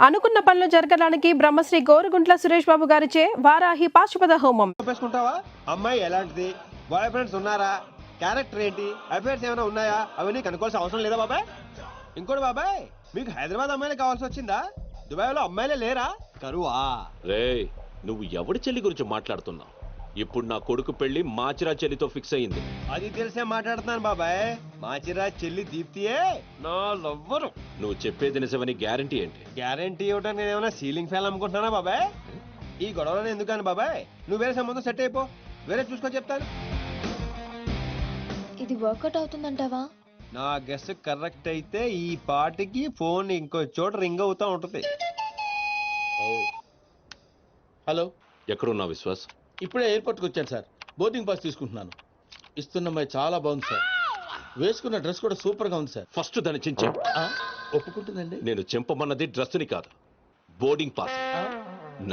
అనుకున్న పనులు జరగడానికి బ్రహ్మశ్రీ గోరుగుంట్ల సురేష్ బాబు గారిచే వారాహి పాశుపత హోమం. అమ్మాయి ఎలాంటిది, బాయ్ ఫ్రెండ్స్ ఉన్నారా, క్యారెక్టర్ ఏంటి, అఫైర్స్ ఏమైనా ఉన్నాయా, అవన్నీ కనుక్కోవాల్సిన అవసరం లేదా బాబాయ్? ఇంకోటి బాబాయ్, మీకు హైదరాబాద్ అమ్మాయిలే కావాల్సి వచ్చిందా? దుబాయ్ లో అమ్మాయిలే లేరా? కరువా? రే, నువ్వు ఎవడి చెల్లి గురించి మాట్లాడుతున్నావు? ఇప్పుడు నా కొడుకు పెళ్లి మాచిరా చెల్లితో ఫిక్స్ అయ్యింది. అది తెలిసే మాట్లాడుతున్నాను బాబాయ్. మాచిరా చెల్లి దీప్తియే నా లవ్వరు. నువ్వు చెప్పేది నిజమని గ్యారంటీ ఏంటి? గ్యారంటీ ఇవ్వడానికి నేను ఏమైనా సీలింగ్ ఫ్యాన్ అమ్ముకుంటున్నానా బాబాయ్? ఈ గొడవలో ఎందుకని బాబాయ్, నువ్వు వేరే సంబంధం సెట్ అయిపో, వేరే చూసుకొని చెప్తాను. ఇది వర్కౌట్ అవుతుందంటావా? నా గెస్ కరెక్ట్ అయితే ఈ పాటికి ఫోన్ ఇంకో చోట రింగ్ అవుతా ఉంటుంది. హలో, ఎక్కడున్నా విశ్వాస్? ఇప్పుడే ఎయిర్పోర్ట్కి వచ్చాను సార్. బోర్డింగ్ పాస్ తీసుకుంటున్నాను. ఇస్తున్నమ్మాయి చాలా బాగుంది సార్. వేసుకున్న డ్రెస్ కూడా సూపర్గా ఉంది సార్. ఫస్ట్ దాన్ని చించే. ఒప్పుకుంటుందండి? నేను చెంపమన్నది డ్రెస్సుని కాదు, బోర్డింగ్ పాస్.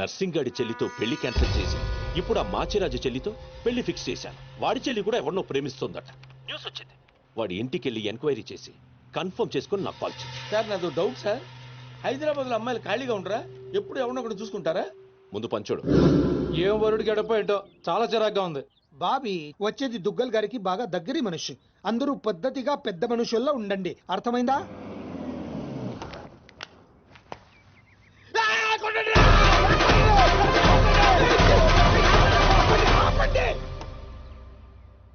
నర్సింగ్ గాడి చెల్లితో పెళ్లి క్యాన్సిల్ చేసి ఇప్పుడు ఆ మాచిరాజు చెల్లితో పెళ్లి ఫిక్స్ చేశాను. వాడి చెల్లి కూడా ఎవరినో ప్రేమిస్తోందట. న్యూస్ వచ్చింది. వాడి ఇంటికి వెళ్ళి ఎంక్వైరీ చేసి కన్ఫర్మ్ చేసుకుని నాకు కాల్ చేయి. సార్ నాదో డౌట్ సార్. హైదరాబాద్లో అమ్మాయిలు ఖాళీగా ఉండరా? ఎప్పుడు ఎవరినో ఒకటి చూసుకుంటారా? ముందు పంచోడు. ఏం వరుడు గడప ఏంటో చాలా చిరాగ్గా ఉంది. బాబీ వచ్చేది దుగ్గల్ గారికి బాగా దగ్గరి మనిషి. అందరూ పద్ధతిగా పెద్ద మనుషుల్లో ఉండండి, అర్థమైందా?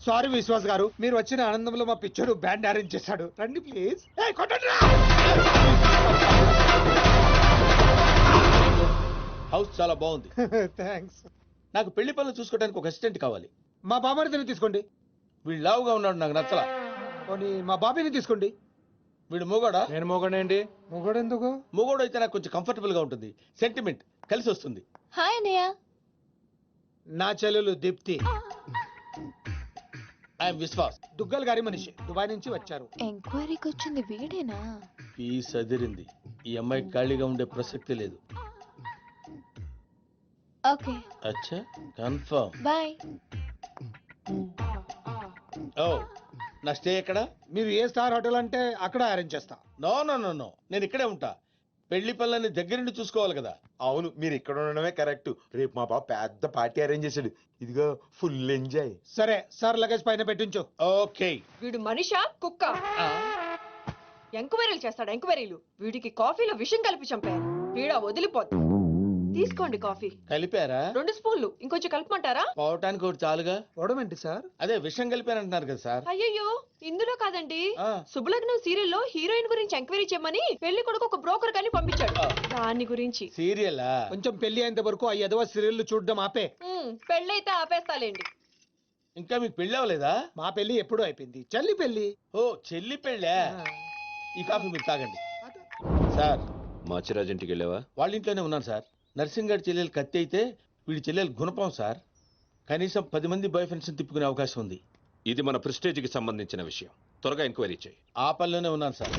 సారీ విశ్వాస్ గారు, మీరు వచ్చిన ఆనందంలో మా పిచ్చోడు బ్యాండ్ అరేంజ్ చేశాడు. రండి ప్లీజ్. హౌస్ చాలా బాగుంది. థ్యాంక్స్. నాకు పెళ్లి పనులు చూసుకోవడానికి ఒక అసిస్టెంట్ కావాలి. మా బాబాని తీసుకోండి. వీడు లావుగా ఉన్నాడు, నాకు నచ్చలా. పోనీ మా బాబీని తీసుకోండి. వీడు మూగోడా? నేను మొగడేంటి? మొగడెందుకు? మూగోడు అయితే నాకు కొంచెం కంఫర్టబుల్ గా ఉంటుంది. సెంటిమెంట్ కలిసి వస్తుంది. హాయ్ అన్నయ్య. నా చెల్లెలు దీప్తి. ఐఎమ్ విశ్వాస్. దుగ్గల్ గారి మనిషి, దుబాయ్ నుంచి వచ్చారు. ఎంక్వైరీకి వచ్చింది వీడేనా? పీస్ అదిరింది. ఈ అమ్మాయి ఖాళీగా ఉండే ప్రసక్తి లేదు. ఓకే, అచ్చా, కన్ఫర్మ్. బాయ్. ఓ, నా స్టే ఎక్కడ? మీరు ఏ స్టార్ హోటల్ అంటే అక్కడ అరేంజ్ చేస్తా. నో నో నో నో, నేను ఇక్కడే ఉంటా. పెళ్లి పనులని దగ్గర నుండి చూసుకోవాలి కదా. అవును, మీరు ఇక్కడ ఉండడమే కరెక్ట్. రేపు మా బాబు పెద్ద పార్టీ అరేంజ్ చేశాడు. ఇదిగో ఫుల్ ఎంజాయ్. సరే సార్, లగేజ్ పైన పెట్టించు. ఓకే. వీడు మనిషా కుక్క? ఎంక్వైరీలు చేస్తాడు, ఎంక్వైరీలు. వీడికి కాఫీలో విషం కలిపి చంపారు. వీడా వదిలిపోద్దు. తీసుకోండి కాఫీ. కలిపారా? 2 స్పూన్లు. ఇంకొంచెం కలపమంటారా? పోవటానికి ఒకటి చాలుగా. చూడమేంటి సార్? అదే విషయం కలిపారంటున్నారు కదా సార్. అయ్యయ్యో, ఇందులో కాదండి. ఆ. శుభలగ్నం సీరియల్లో హీరోయిన్ గురించి ఎంక్వైరీ చేయమని పెళ్లి కొడుకు ఒక బ్రోకర్ గాని పంపించాడు. దాని గురించి. సీరియలా? కొంచెం పెళ్లి అయ్యేంత వరకు ఆ ఎదవ సీరియల్ చూడడం ఆపే. పెళ్ళైతే ఆపేస్తాలేండి. ఇంకా మీకు పెళ్లి అవ్వలేదా? మా పెళ్లి ఎప్పుడూ అయిపోయింది. చెల్లి పెళ్లి. ఓ, చెల్లి పెళ్ళా? ఈ కాఫీ మీరు తాగండి. సార్, మాచిరాజు ఇంటికి వెళ్ళావా? వాళ్ళ ఇంట్లోనే ఉన్నాను సార్. నర్సింగ్ గారి చెల్లెలు కత్తి అయితే వీడి చెల్లెలు గుణపం సార్. కనీసం 10 మంది బాయ్ ఫ్రెండ్స్ తిప్పుకునే అవకాశం ఉంది. ఇది మన ప్రెస్టేజ్కి సంబంధించిన విషయం. త్వరగా ఎంక్వైరీ చేయి. ఆ పనిలోనే ఉన్నాను సార్.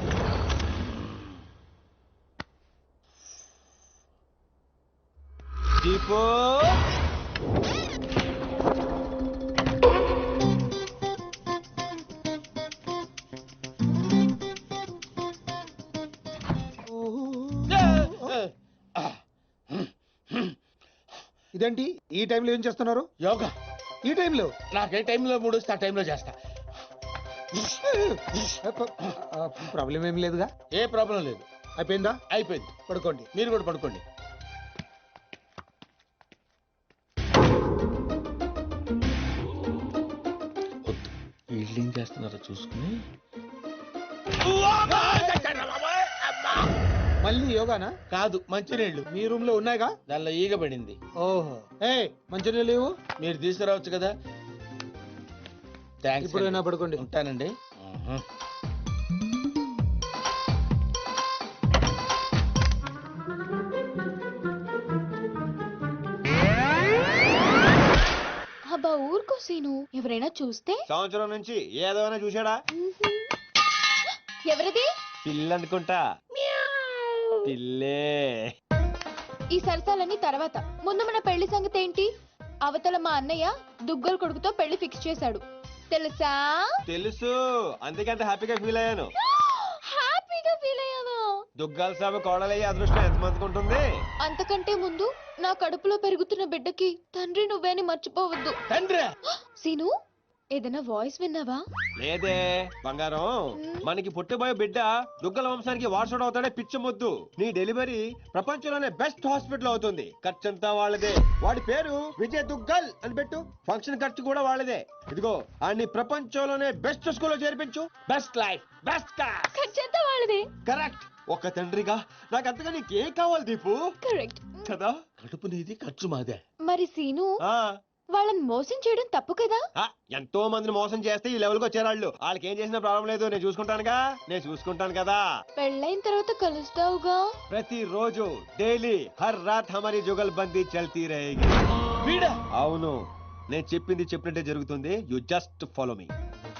దీపో, ఇదేంటి ఈ టైంలో ఏం చేస్తున్నారు? యోగా. ఈ టైంలో? నాకు ఏ టైంలో మూడు వస్తే ఆ టైంలో చేస్తా. ప్రాబ్లం ఏం లేదుగా? ఏ ప్రాబ్లం లేదు. అయిపోయిందా? అయిపోయింది. పడుకోండి. మీరు కూడా పడుకోండి. వద్దు, వీళ్ళు ఏం చేస్తున్నారో చూసుకుని. మళ్ళీ యోగానా? కాదు, మంచినీళ్ళు. మీ రూమ్ లో ఉన్నాయిగా? దానిలో ఈగ పడింది. ఓహో, ఏ మంచినీళ్ళు లేవు? మీరు తీసుకురావచ్చు కదా. థ్యాంక్స్. ఇప్పుడైనా పడుకోండి. ఉంటానండి. అబ్బా ఊరుకో సీను, ఎవరైనా చూస్తే? సంవత్సరం నుంచి ఏదైనా చూశాడా? ఎవరిది? పిల్లి అనుకుంటా. పిల్లే. ఈ సరసాలన్నీ తర్వాత. ముందు మన పెళ్లి సంగతి ఏంటి? అవతల మా అన్నయ్య దుగ్గల్ కొడుకుతో పెళ్లి ఫిక్స్ చేశాడు, తెలుసా? తెలుసు, అందుకే అంత హ్యాపీగా ఫీల్ అయ్యాను. హ్యాపీగా ఫీల్ అయ్యావా? దుగ్గాల సాబు కోడలయ్యే అదృష్టం ఎంతమందికి ఉంటుంది? అంతకంటే ముందు నా కడుపులో పెరుగుతున్న బిడ్డకి తండ్రి నువ్వేని మర్చిపోవద్దు. తండ్రి సీను, ఏదైనా వాయిస్ విన్నావా? లేదే బంగారం, మనకి పుట్టబోయే బిడ్డ దుగ్గల వంశానికి వారసుడు అవుతాడే పిచ్చి మొద్దు. నీ డెలివరీ ప్రపంచంలోనే బెస్ట్ హాస్పిటల్ అవుతుంది. ఖర్చంతా వాళ్ళదే. వాడి పేరు విజయ్ దుగ్గల్ అని పెట్టు. ఫంక్షన్ ఖర్చు కూడా వాళ్ళదే. ఇదిగో అన్ని ప్రపంచంలోనే బెస్ట్ స్కూల్లో చేర్పించు. Best life, best class. ఖర్చంతా వాళ్ళదే. కరెక్ట్. ఒక తండ్రిగా నాకు అంతగా నీకేం కావాలి దీపు? కరెక్ట్ కదా? కడుపు నీది, ఖర్చు మాదే. మరి సీను, ఆ వాళ్ళని మోసం చేయడం తప్పు కదా? ఎంతో మందిని మోసం చేస్తే ఈ లెవెల్కి వచ్చారాళ్ళు. వాళ్ళకి ఏం చేసినా ప్రాబ్లం లేదు. నేను చూసుకుంటాను కదా. పెళ్ళైన తర్వాత కలుస్తావుగా? ప్రతిరోజు డైలీ హర్ రాత్ హమారీ జుగల్బందీ చల్తీ రహేగి. వీడా అవును, నేను చెప్పింది చెప్పినట్టే జరుగుతుంది. You just follow me.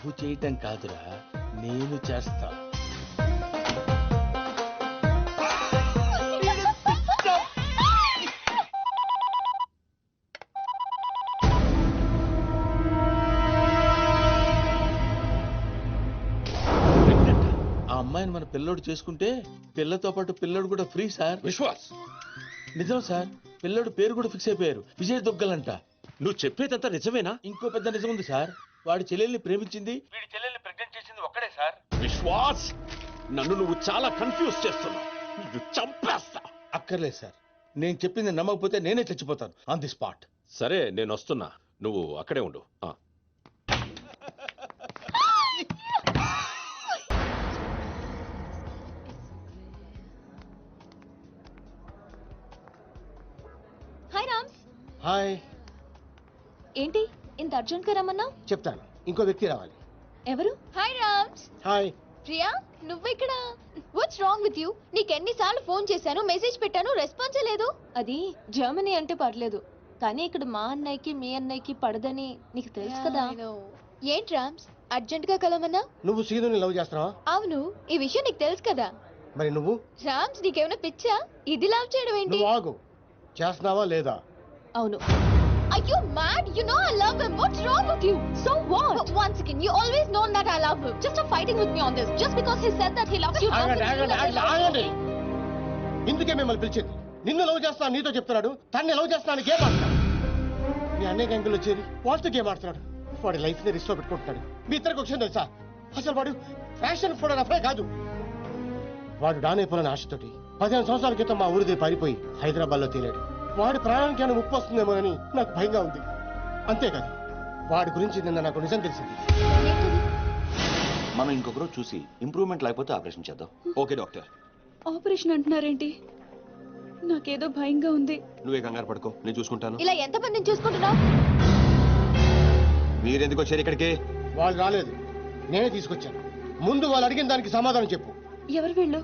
నువ్వు చేయటం కాదురా, నేను చేస్తా. ఆ అమ్మాయిని మన పిల్లోడు చేసుకుంటే పిల్లతో పాటు పిల్లోడు కూడా ఫ్రీ సార్. విశ్వాస్, నిజం సార్, పిల్లోడు పేరు కూడా ఫిక్స్ అయిపోయారు. విజయ్ దుగ్గలంట. నువ్వు చెప్పేదంతా నిజమేనా? ఇంకో పెద్ద నిజం ఉంది సార్. వాడి చెల్లెల్ని ప్రేమించింది, వీడి చెల్లెల్ని ప్రెగ్నెంట్ చేసింది ఒక్కడే సార్. విశ్వాస్, నన్ను నువ్వు చాలా కన్ఫ్యూజ్ చేస్తున్నావు. ఇది చంపేస్తా. అక్కర్లేదు సార్, నేను చెప్పింది నమ్మకపోతే నేనే చచ్చిపోతాను ఆన్ ది స్పాట్. సరే, నేను వస్తున్నా. నువ్వు అక్కడే ఉండు. హాయ్ రామ్స్. హాయ్. ఏంటి ఇంత అర్జెంట్ గా రమ్మన్నా? చెప్తాను, ఇంకో వ్యక్తి రావాలి. ఎవరు? హాయ్ రామ్స్. హాయ్. ప్రియా, నువ్వెక్కడ? What's wrong with you? నీకెన్నిసార్లు ఫోన్ చేశాను, మెసేజ్ పెట్టాను, రెస్పాన్సే లేదు. అది జర్మనీ అంటే పర్లేదు, కానీ ఇక్కడ మా అన్నయ్యకి మీ అన్నయ్యకి పడదని నీకు తెలుసు కదా. ఏంటి రామ్స్, అర్జెంట్ గా కలవమన్నా? నువ్వు సీనుని లవ్ చేస్తున్నావా? అవును, ఈ విషయం నీకు తెలుసు కదా. మరి నువ్వు? రామ్స్, నీకేమైనా పిచ్చా? ఇది లవ్ చేయడం ఏంటి? నువ్వు ఆగు. చేస్తున్నావా లేదా? అవును. Are you mad? You know I love him. What's wrong with you? So what? But once again, you always known that I love him. Just stop fighting with me on this. Just because he said that he loves you doesn't mean that he loves you. ఇందుకే మిమ్మల్ని పిలిచింది. నిన్ను love చేస్తాను నీతో చెప్తున్నాడు, తన్ని love చేస్తాను game ఆడుతున్నాడు. మీ అన్నయ్య గంగులు వచ్చేది వాళ్ళతో గేమ్ ఆడుతున్నాడు. వాడి లైఫ్ ని రిస్క్ లో పెట్టుకుంటున్నాడు. మీ ఇద్దరికి విషయం తెలుసా? అసలు వాడు ఫ్యాషన్ ఫోటోగ్రాఫరే కాదు. వాడు డానైపోయిన ఆశతోటి 15 సంవత్సరాల క్రితం మా ఊరిదే పారిపోయి హైదరాబాద్ లో తేలాడు. వాడి ప్రాణానికి ఏమైనా ముప్పు వస్తుందేమోనని నాకు భయంగా ఉంది. అంతేకాదు, వాడి గురించి నిన్న నాకు నిజం తెలిసింది. మనం ఇంకొకరు చూసి ఇంప్రూవ్మెంట్ లేకపోతే ఆపరేషన్ చేద్దాం. Okay doctor. ఆపరేషన్ అంటున్నారేంటి? నాకేదో భయంగా ఉంది. నువ్వే కంగారు పడుకో, నేను చూసుకుంటాను. ఇలా ఎంతమందిని చూసుకుంటున్నావు? మీరెందుకు వచ్చారు ఇక్కడికి? వాళ్ళు రాలేదు, నేనే తీసుకొచ్చాను. ముందు వాళ్ళు అడిగిన దానికి సమాధానం చెప్పు. ఎవరు వెళ్ళు?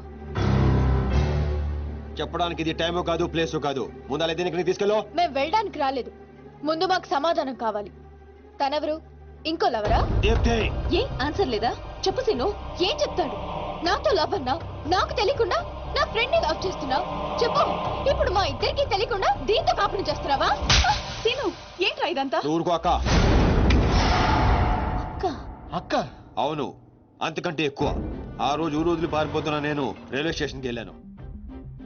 చెప్పడానికి ఇది టైము కాదు, ప్లేసు కాదు. ముందు అలా దీనికి తీసుకెళ్ళో. మేము వెళ్ళడానికి రాలేదు, ముందు మాకు సమాధానం కావాలి. తనెవరు? ఇంకో లవరా? ఏ ఆన్సర్ లేదా? చెప్పు సీను, ఏం చెప్తాడు? నాతో లవ్ అన్నా, నాకు తెలియకుండా నా ఫ్రెండ్ ని లవ్ చేస్తున్నావు. చెప్పు, ఇప్పుడు మా ఇద్దరికి తెలియకుండా దీంతో కాపురం చేస్తున్నావా? సీను, ఏంట్రా ఇదంతా? ఊరుకో అక్క. అక్క? అక్క? అవును, అంతకంటే ఎక్కువ. ఆ రోజు ఊరు వదిలి పారిపోతున్నా నేను రైల్వే స్టేషన్కి వెళ్ళాను.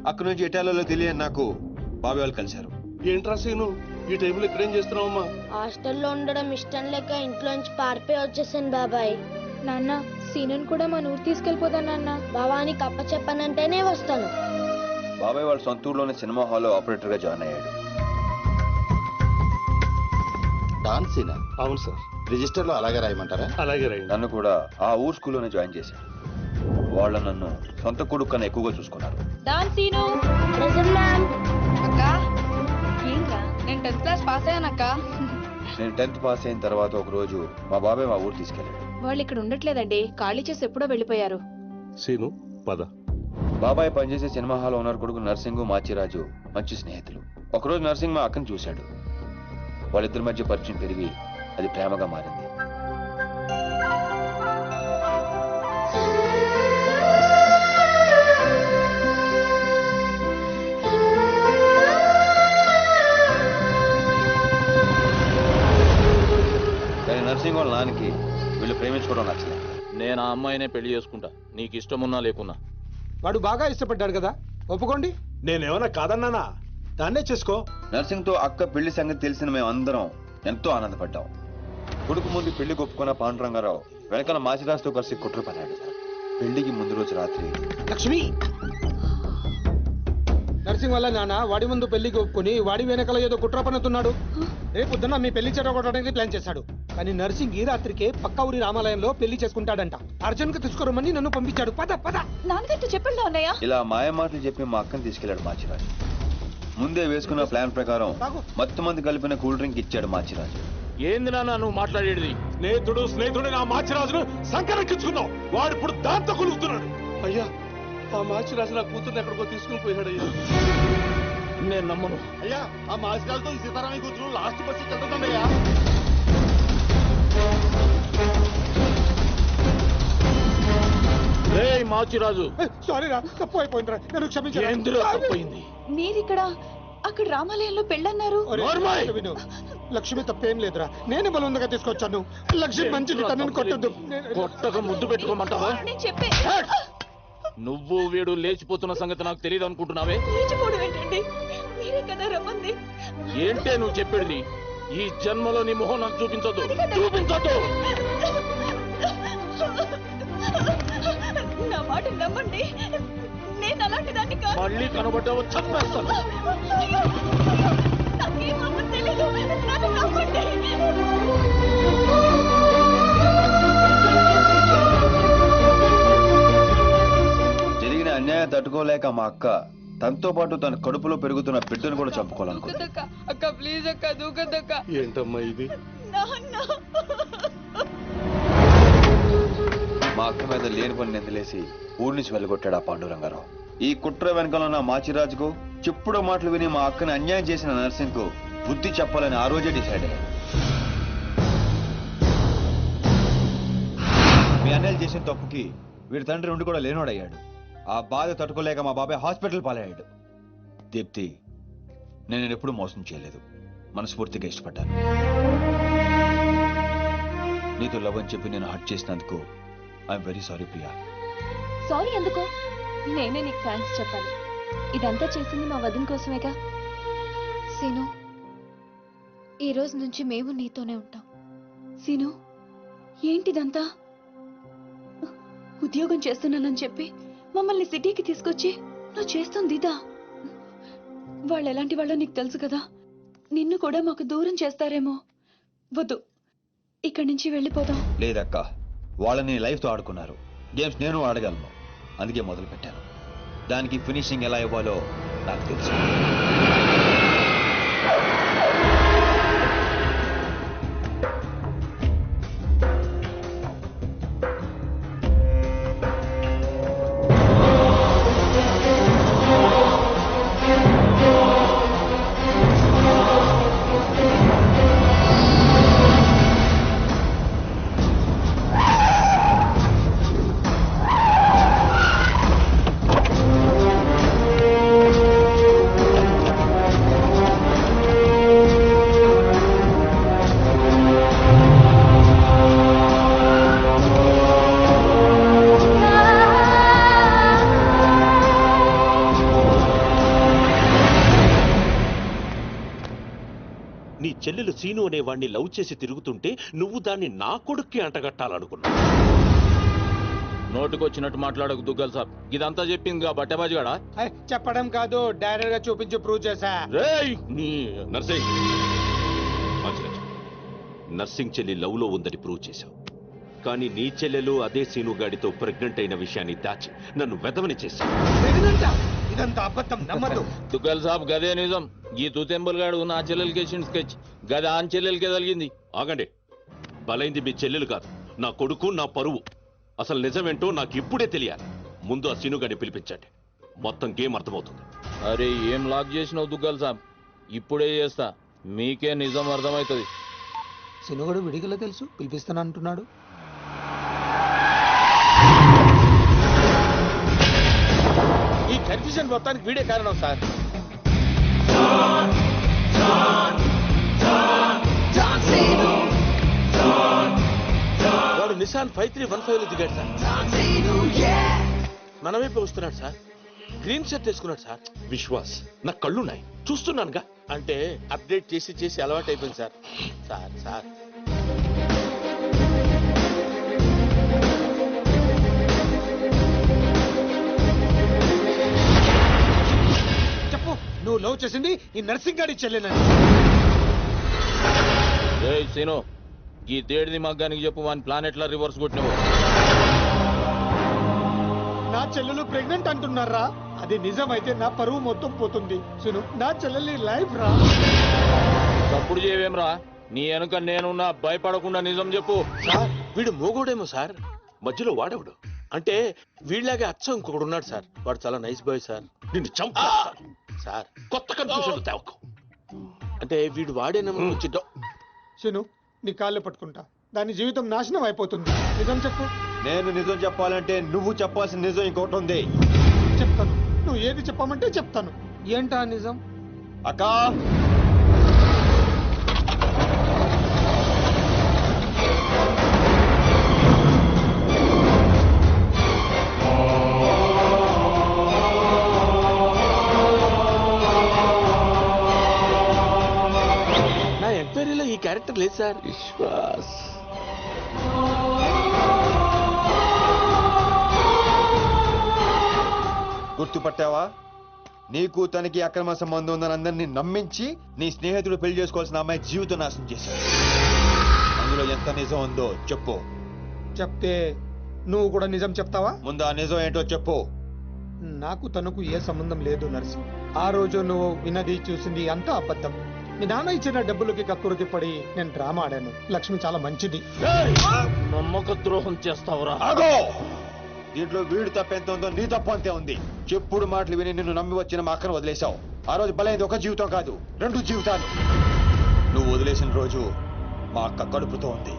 అక్కడి నుంచి ఇటాలియాలో తెలియని నాకు బాబాయ్ వాళ్ళు కలిశారు. ఏంట్రా సీను, ఈ టైంలో ఇక్కడేం చేస్తున్నావమ్మా? హాస్టల్లో ఉండడం ఇష్టం లేక ఇంట్లోంచి పారిపోయి వచ్చేసాను బాబాయ్. నాన్న, సీనుని కూడా మన ఊరు తీసుకెళ్ళిపోదా నాన్న? బాబాని కప్ప చెప్పనంటేనే వస్తాను. బాబాయ్ వాళ్ళ సొంత ఊర్లోనే సినిమా హాల్లో ఆపరేటర్ గా జాయిన్ అయ్యాడు. డాన్సీనా? అవును సార్. రిజిస్టర్ లో అలాగే రాయమంటారా? అలాగే రైట్. నన్ను కూడా ఆ ఊరు స్కూల్లోనే జాయిన్ చేశాడు. వాళ్ళ నన్ను సొంత కొడుకు కన్నా ఎక్కువగా చూసుకున్నారు. డాన్ సీను. అక్క, ఏంట్రా? నేను 10th క్లాస్ పాస్ అయ్యానక్క. నేను 10th పాస్ అయిన తర్వాత ఒక రోజు మా బాబాయ్ మా ఊరు తీసుకెళ్ళాడు. వాళ్ళు ఇక్కడ ఉండట్లేదండి, ఖాళీ చేసి ఎప్పుడో వెళ్ళిపోయారు. సీను పద. బాబాయ్ పనిచేసే సినిమా హాల్ ఓనర్ కొడుకు నర్సింగ్, మాచిరాజు మంచి స్నేహితులు. ఒకరోజు నర్సింగ్ మా అక్కను చూశాడు. వాళ్ళిద్దరి మధ్య పరిచయం పెరిగి అది ప్రేమగా మారింది. కానీ నర్సింగ్ వాళ్ళ నాన్నకి వీళ్ళు ప్రేమించుకోవడం నచ్చలేదు. నేను ఆ అమ్మాయినే పెళ్లి చేసుకుంటా, నీకు ఇష్టమున్నా లేకున్నా. వాడు బాగా ఇష్టపడ్డాడు కదా, ఒప్పుకోండి. నేనేమన్నా కాదన్నానా? దాన్నే చేసుకో. నర్సింగ్తో అక్క పెళ్లి సంగతి తెలిసిన మేమందరం ఎంతో ఆనందపడ్డాం. కొడుకు ముందు పెళ్లి ఒప్పుకున్న పాండురంగారావు వెనకాల మాచిరాజుతో కలిసి కుట్ర పన్నాడు. పెళ్లికి ముందు రోజు రాత్రి లక్ష్మి, నర్సింగ్ వల్ల నాన్న వాడి ముందు పెళ్లికి ఒప్పుకొని వాడి వెనకాల ఏదో కుట్ర పన్నుతున్నాడు. రేపు పొద్దున్న మీ పెళ్లి చెడగొట్టడానికి ప్లాన్ చేశాడు. కానీ నర్సింగ్ ఈ రాత్రికే పక్క ఊరి రామాలయంలో పెళ్లి చేసుకుంటాడంట. అర్జున్ కు తీసుకురమ్మని నన్ను పంపించాడు. పద పద. నాన్నగారితో చెప్పండి అన్నయ్య. ఇలా మాయ మాటలు చెప్పి మా అక్కని తీసుకెళ్లాడు మాచిరాజు. ముందే వేసుకున్న ప్లాన్ ప్రకారం మొత్తం మంది కలిపిన కూల్ డ్రింక్ ఇచ్చాడు మాచిరాజు. ఏంది నాన్న నువ్వు మాట్లాడేది? స్నేహితుడు నా మాచిరాజును సంకరెక్కించుకున్నావు. వాడు ఇప్పుడు దాంతో కొలుగుతున్నాడు. అయ్యా, ఆ మాచిరాజు నా కూతుర్ని ఎక్కడికో తీసుకుని పోయాడు అయ్యా. నేను నమ్మను. అయ్యా, ఆ మాసికాలతో ఈ సీతారామయ్య కూతురు లాస్ట్ బస్ వెళ్తుందయ్యా. మాచిరాజు, సారీ రా, తప్పు అయిపోయిందిరా, నన్ను క్షమించరా. ఏందిరా తప్పయింది? మీరిక్కడ అక్కడ రామాలయంలో పెళ్ళన్నారు. విను, లక్ష్మి తప్పేం లేదురా, నేనే బలవంతంగా తీసుకొచ్చాను. లక్ష్మి మంచిది, తనని కొట్టద్దు. కొట్టక ముద్దు పెట్టుకోమంటావా? నేను చెప్పే నువ్వు వీడు లేచిపోతున్న సంగతి నాకు తెలియదు అనుకుంటున్నావే? లేచిపోవడం ఏంటండి? మీరే కదా రమ్మంది. ఏంటే నువ్వు చెప్పేది? ఈ జన్మలో నీ మొహం నాకు చూపించొద్దు. చూపించొద్దు. నా మాట నమ్మండి, నేను అలాంటి దాన్ని కాదు. మళ్ళీ కనబడ్డావు చంపేస్తాను. అయ్యో, అయ్యో, నాకేమో తెలీదు, నన్ను నమ్మండి. జరిగిన అన్యాయం తట్టుకోలేక మా అక్క తనతో పాటు తన కడుపులో పెరుగుతున్న బిడ్డను కూడా చంపుకోవాలనుకుంది. అక్క ప్లీజ్ అక్క, దూకద్దక్క. ఏంటమ్మా ఇది? మా అక్క మీద లేని పని నిందలేసి ఊరి నుంచి వెళ్ళగొట్టాడు ఆ పాండురంగారావు. ఈ కుట్ర వెనకాల ఉన్న మాచిరాజుకు చెప్పుడు మాటలు విని మా అక్కని అన్యాయం చేసిన నర్సింగ్ కు బుద్ధి చెప్పాలని ఆ రోజే డిసైడ్ అయ్యాడు. మీ అన్నయ్యలు చేసిన తప్పుకి వీడి తండ్రి ఉండి కూడా లేనోడయ్యాడు. ఆ బాధ తట్టుకోలేక మా బాబాయ్ హాస్పిటల్ పాలయ్యాడు. దీప్తి, నేను ఎప్పుడూ మోసం చేయలేదు, మనస్ఫూర్తిగా ఇష్టపడ్డాను. నీతో లవ్ అని చెప్పి నేను హర్ట్ చేసినందుకు I'm very sorry Priya. Sorry ఎందుకో, నేనే నీకు థ్యాంక్స్ చెప్పాలి. ఇదంతా చేసింది మా వదిన కోసమేగా. సీను, ఈ రోజు నుంచి మేము నీతోనే ఉంటాం. సీను, ఏంటిదంతా? ఉద్యోగం చేస్తున్నానని చెప్పి మమ్మల్ని సిటీకి తీసుకొచ్చి నువ్వు చేస్తుంది ఇదా? వాళ్ళు ఎలాంటి వాళ్ళో నీకు తెలుసు కదా. నిన్ను కూడా మాకు దూరం చేస్తారేమో. వద్దు, ఇక్కడి నుంచి వెళ్ళిపోదాం. లేదక్క, వాళ్ళని లైఫ్తో ఆడుకున్నారు. గేమ్స్ నేను ఆడగలను, అందుకే మొదలు పెట్టాను. దానికి ఫినిషింగ్ ఎలా ఇవ్వాలో నాకు తెలుసు. నీ చెల్లెలు సీను అనేవాణ్ణి లవ్ చేసి తిరుగుతుంటే నువ్వు దాన్ని నా కొడుక్కి అంటగట్టాలనుకున్నా. నోటుకొచ్చినట్టు మాట్లాడకు దుగ్గల్ సాబ్. ఇదంతా చెప్పింది బట్టబాజిగాడా? చెప్పడం కాదు, డైరెక్ట్ గా చూపించి ప్రూవ్ చేశా. నీ నర్సింగ్ నర్సింగ్ చెల్లి లవ్ లో ఉందని ప్రూవ్ చేశావు. కానీ నీ చెల్లెలు అదే సీను గాడితో ప్రెగ్నెంట్ అయిన విషయాన్ని దాచి నన్ను వెదవని చేశావు. ఇదంతా అబద్ధం, నమ్మదు. దుగ్గల్ సాబ్ గదే నిజం. ఈ తూతెంబుల్ గాడు నా చెల్లెలకి వేసిన స్కెచ్ గది ఆన్ చెల్లెలకే తగిలింది. ఆగండి, బలైంది మీ చెల్లెలు కాదు, నా కొడుకు, నా పరువు. అసలు నిజమేంటో నాకు ఇప్పుడే తెలియాలి. ముందు ఆ సీనుగాడిని పిలిపించండి, మొత్తం గేమ్ అర్థమవుతుంది. అరే ఏం లాక్ చేసినావు దుగ్గల్ సాబ్? ఇప్పుడే చేస్తా, మీకే నిజం అర్థమవుతుంది. సినుగడు విడిగల తెలుసు, పిలిపిస్తాను అంటున్నాడు. ఈ కన్ఫ్యూజన్ మొత్తానికి వీడే కారణం సార్. వాడు నిశాన్ 5315 దిగాడు సార్. మన వైపు వస్తున్నాడు సార్. గ్రీన్ షర్ట్ వేసుకున్నాడు సార్. విశ్వాస్, నా కళ్ళున్నాయి, చూస్తున్నానుగా. అంటే అప్డేట్ చేసి చేసి అలవాటు అయిపోయింది సార్. సార్ సార్ చెప్పు, నువ్వు లవ్ చేసింది ఈ నర్సింగ్ గారి చెల్లెనని. ఏయ్ సీను, ఈ దేడిది మగ్గానికి చెప్పు వాని ప్లానెట్లా రివర్స్ కొట్టినవు. నా చెల్లెలు ప్రెగ్నెంట్ అంటున్నారా? అది నిజమైతే నా పరువు మొత్తం పోతుంది. సును, నా చెల్లెలి లైఫ్ రా. తప్పుడు చేయవేమ్రా, నీ వెనుక నేనున్నా, భయపడకుండా నిజం చెప్పు. సార్ వీడు మోగోడేమో సార్. మధ్యలో వాడెవడు? అంటే వీళ్ళలాగే అచ్చం ఇంకొకడు ఉన్నాడు సార్. వాడు చాలా నైస్ బాయ్ సార్. నిన్ను చంపేస్తాను. సార్ కొత్త కన్ఫ్యూజన్ తేవకు. అంటే వీడు వాడేనేమో వచ్చి శను, నీ కాళ్ళు పట్టుకుంటా. దాని జీవితం నాశనం అయిపోతుంది. నిజం చెప్పు. నేను నిజం చెప్పాలంటే నువ్వు చెప్పాల్సిన నిజం ఇంకోటి ఉంది. చెప్తాను, నువ్వు ఏది చెప్పమంటే చెప్తాను. ఏంటా నిజం? అక్కా, నా ఎంక్వైరీలో ఈ క్యారెక్టర్ లేదు సార్. విశ్వాస్ గుర్తుపట్టావా? నీకు తనకి అక్రమ సంబంధం ఉందని అందరినీ నమ్మించి నీ స్నేహితుడు పెళ్లి చేసుకోవాల్సిన అమ్మాయి జీవితం నాశనం చేశాడు. అందులో ఎంత నిజం ఉందో చెప్పు. చెప్తే నువ్వు కూడా నిజం చెప్తావా? ముందు ఆ నిజం ఏంటో చెప్పు. నాకు తనకు ఏ సంబంధం లేదు నర్సి. ఆ రోజు నువ్వు విన్నది చూసింది అంతా అబద్ధం. మీ నాన్న ఇచ్చిన డబ్బులకి కక్కురికి పడి నేను డ్రామా ఆడాను. లక్ష్మి చాలా మంచిది. నమ్మక ద్రోహం చేస్తావురా. ఆగో! దీంట్లో వీడు తప్పెంత ఉందో నీ తప్పు అంతే ఉంది. చెప్పుడు మాటలు విని నిన్ను నమ్మి వచ్చిన మా అక్కను వదిలేశావు. ఆ రోజు బలైంది ఒక జీవితం కాదు, 2 జీవితాలు. నువ్వు వదిలేసిన రోజు మా అక్క కడుపుతో ఉంది.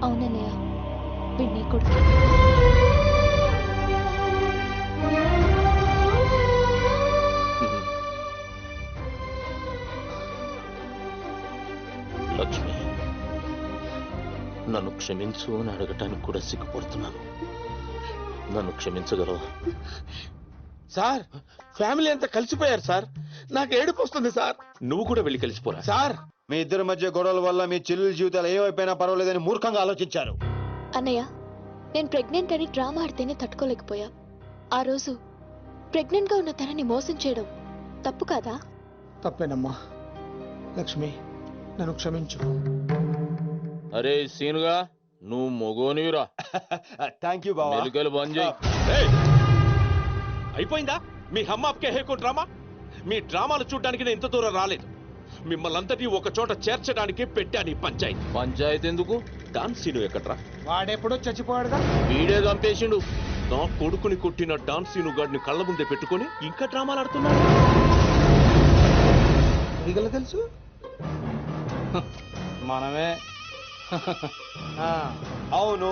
అవునన్నయ్య, వీడు కొడుకు. లక్ష్మి, నన్ను క్షమించు అని అడగటానికి కూడా సిగ్గుపడుతున్నాను. నన్ను క్షమించగలవా? సార్ ఫ్యామిలీ అంతా కలిసిపోయారు సార్. నాకు ఏడుపు వస్తుంది సార్. నువ్వు కూడా వెళ్ళి కలిసిపోరా. సార్ మీ ఇద్దరి మధ్య గొడవల వల్ల మీ చెల్లెల జీవితాలు ఏమైపోయినా పర్వాలేదని మూర్ఖంగా ఆలోచించారు. అన్నయ్య, నేను ప్రెగ్నెంట్ అని డ్రామా ఆడితేనే తట్టుకోలేకపోయా. ఆ రోజు ప్రెగ్నెంట్ గా ఉన్న తనని మోసం చేయడం తప్పు కాదా? తప్పేనమ్మా. లక్ష్మి, నన్ను క్షమించు. అరే సీనుగా, నువ్వు మొగోనివిరా. థ్యాంక్ యూ బావా. మెలికలు బంద్ చేయి. ఏయ్! అయిపోయిందా మీ హమ్మాప్కే హేకో డ్రామా? మీ డ్రామాలు చూడడానికి నేను ఇంత దూరం రాలేదు. మిమ్మల్ని అంతటి ఒక చోట చేర్చడానికి పెట్టాను ఈ పంచాయతీ. పంచాయతీ ఎందుకు? డాన్ సీను ఎక్కడ్రా? వాడెప్పుడో చచ్చిపోయాడుగా. వీడే చంపేసిండు. నా కొడుకుని కొట్టిన డాన్ సీను గాడిని కళ్ళ ముందే పెట్టుకొని ఇంకా డ్రామాలు ఆడుతున్నాడు. అడిగల తెలుసు మనమే. అవును,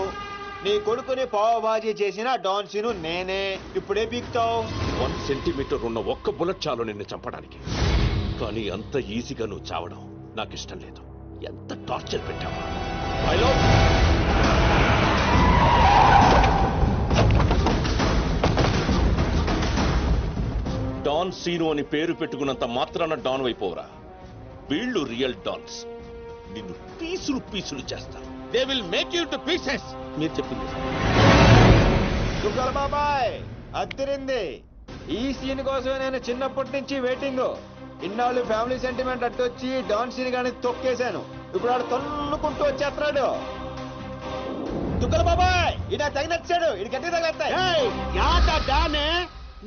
నీ కొడుకుని పావబాజీ చేసిన డాన్ సీను నేనే. ఇప్పుడే పీక్తావు. 1 సెంటీమీటర్ ఉన్న ఒక్క బుల్లెట్ చాలు నిన్ను చంపడానికి. కానీ అంత ఈజీగా నువ్వు చావడం నాకు ఇష్టం లేదు. ఎంత టార్చర్ పెట్టావా? I love you. Don Seenu అని పేరు పెట్టుకున్నంత మాత్రాన డాన్ అయిపోవరా. వీళ్ళు రియల్ డాన్స్. నిన్ను పీసులు పీసులు చేస్తారు. They will make you to pieces. మీరు చెప్పింది దుగ్గల బాబాయ్, అద్దరింది. ఈ సీన్ కోసమే నేను చిన్నప్పటి నుంచి వెయిటింగ్. ఇన్నాళ్ళు ఫ్యామిలీ సెంటిమెంట్ అట్టొచ్చి డాన్ సీన్ గాని తొక్కేశాను. ఇప్పుడు ఆడు తన్నుకుంటూ వచ్చేస్తున్నాడు. దుగ్గల బాబాయ్, ఇడా తగినచ్చాడు. ఇది గట్టి తగిలేస్తాయి.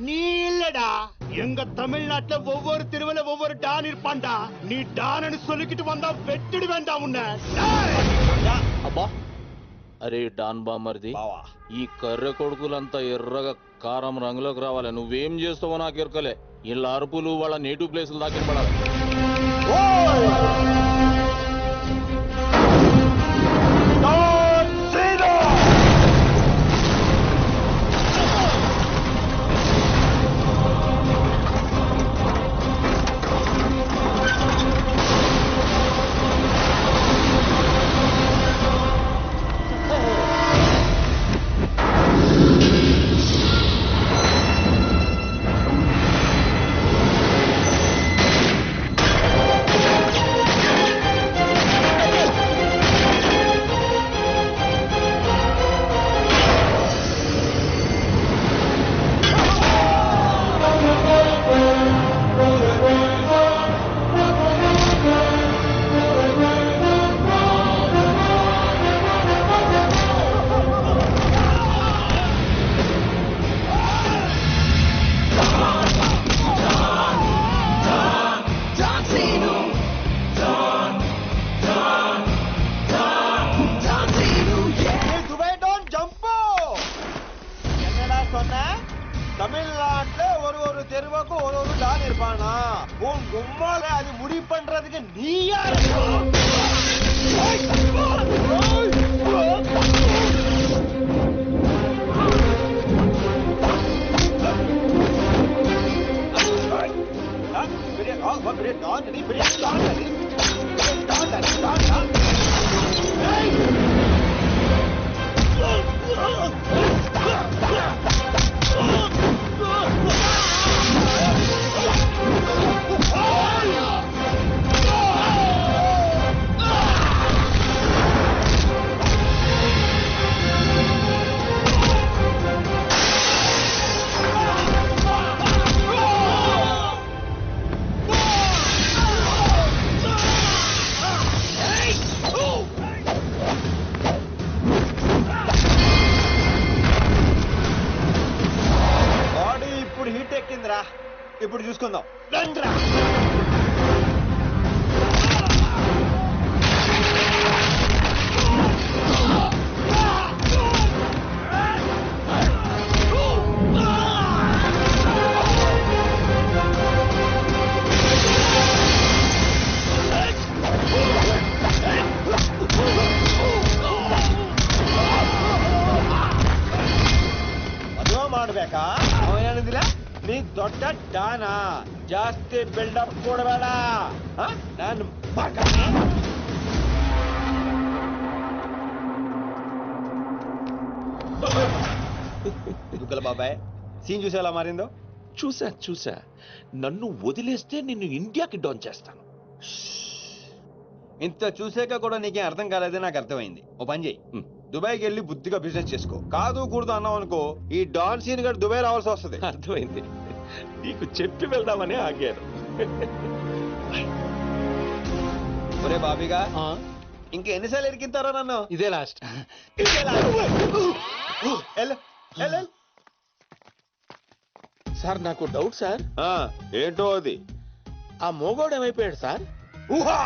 நீலடா எங்க தமிழ்நாட்டுல ஒவ்வொரு திருவிழா ஒவ்வொரு டான் இருப்பான்டா. நீ டான்னு சொல்லிக்கிட்டு வந்தா வெட்டிடு வேண்டாம் உன்ன. అబ్బా, అరే డాన్ బామర్ది, బావా, ఈ కర్రె కొడుకులంతా ఎర్రగా కారం రంగులోకి రావాలి. నువ్వేం చేస్తావో నాకు ఎరకలే. ఇలా అరుపులు వాళ్ళ నేటివ్ ప్లేసులు దాకా పడాలి. தெருவாக்கும் ஒரு டான் இருப்பானா உன் கும்மால அது முடி பண்றதுக்கு நீ யாரு பெரிய டான் நீ பெரிய டான் நீ டான் ఇప్పుడు చూసుకుందాం రండ్రా ಮದುವೆ ಮಾಡ್ಬೇಕಾ ಅವನೇನಿದಿಲ್ಲ ನೀ ದೊಡ್ಡ ಡಾನ ಜಾಸ್ತಿ ಬಿಲ್ಡಪ್ ಕೊಡಬೇಡ ನಾನು దుగ్గల బాబాయ్ సీన్ చూసేలా మారిందో చూసా నన్ను వదిలేస్తే నిన్ను ఇండియాకి డౌన్ చేస్తాను. ఇంత చూసాక కూడా నీకేం అర్థం కాలేదే నాకు అర్థమైంది. ఓ పని చేయి, దుబాయ్కి వెళ్ళి బుద్ధిగా బిజినెస్ చేసుకో. కాదు కూడదు అన్నావు అనుకో ఈ డాన్ సీన్ గడు దుబాయ్ రావాల్సి వస్తుంది. అర్థమైంది. నీకు చెప్పి వెళ్దామని ఆగాను. ఒరే బాబీగా ఇంకా ఎన్నిసార్లు ఎరికింతారో నన్ను? ఇదే లాస్ట్. సార్ నాకు డౌట్ సార్. ఏంటో అది? ఆ మోగోడు ఏమైపోయాడు సార్? ఊహా